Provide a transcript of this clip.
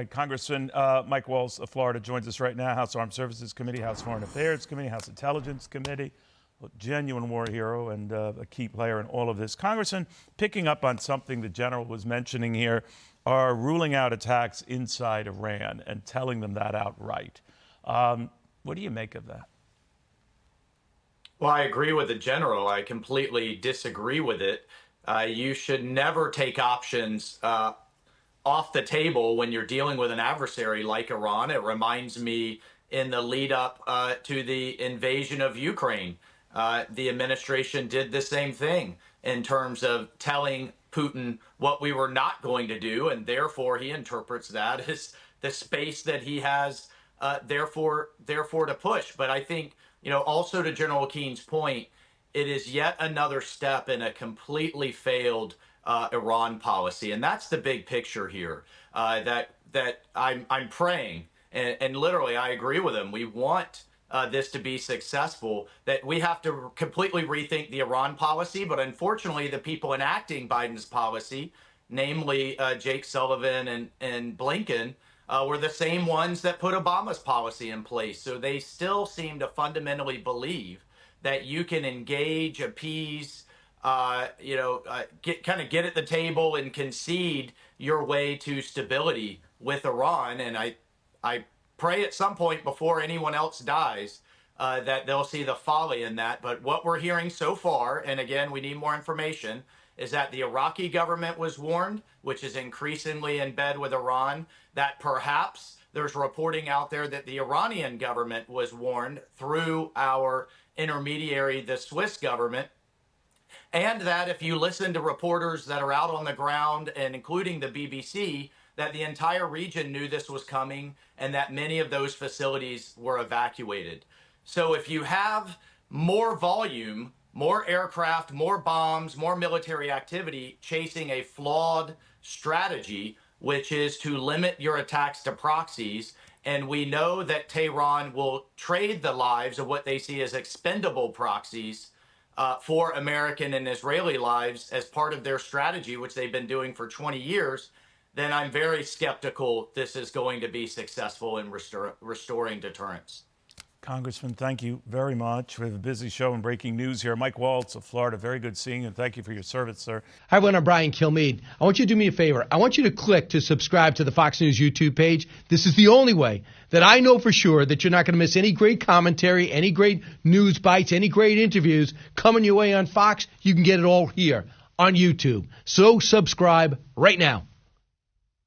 Congressman Mike Waltz of Florida joins us right now. House Armed Services Committee, House Foreign Affairs Committee, House Intelligence Committee. A genuine war hero and a key player in all of this. Congressman, picking up on something the general was mentioning here, are ruling out attacks inside Iran and telling them that outright. What do you make of that? Well, I agree with the general. I completely disagree with it. You should never take options off the table when you're dealing with an adversary like Iran. It reminds me in the lead up to the invasion of Ukraine. The administration did the same thing in terms of telling Putin what we were not going to do, and therefore he interprets that as the space that he has therefore to push. But I think, also to General Keene's point, it is yet another step in a completely failed Iran policy, and that's the big picture here. That I'm praying, and literally I agree with him. We want this to be successful, that we have to completely rethink the Iran policy. But unfortunately, the people enacting Biden's policy, namely Jake Sullivan and Blinken, were the same ones that put Obama's policy in place. So they still seem to fundamentally believe that you can engage, appease, get at the table and concede your way to stability with Iran. And I pray at some point before anyone else dies that they'll see the folly in that. But what we're hearing so far, and again, we need more information, is that the Iraqi government was warned, which is increasingly in bed with Iran, that perhaps there's reporting out there that the Iranian government was warned through our intermediary, the Swiss government, and that if you listen to reporters that are out on the ground, and including the BBC, that the entire region knew this was coming and that many of those facilities were evacuated. So if you have more volume, more aircraft, more bombs, more military activity chasing a flawed strategy, which is to limit your attacks to proxies, and we know that Tehran will trade the lives of what they see as expendable proxies for American and Israeli lives as part of their strategy, which they've been doing for 20 years, then I'm very skeptical this is going to be successful in restoring deterrence. Congressman, thank you very much. We have a busy show and breaking news here. Mike Waltz of Florida, very good seeing you, and thank you for your service, sir. Hi, everyone. I'm Brian Kilmeade. I want you to do me a favor. I want you to click to subscribe to the Fox News YouTube page. This is the only way that I know for sure that you're not going to miss any great commentary, any great news bites, any great interviews coming your way on Fox. You can get it all here on YouTube. So subscribe right now.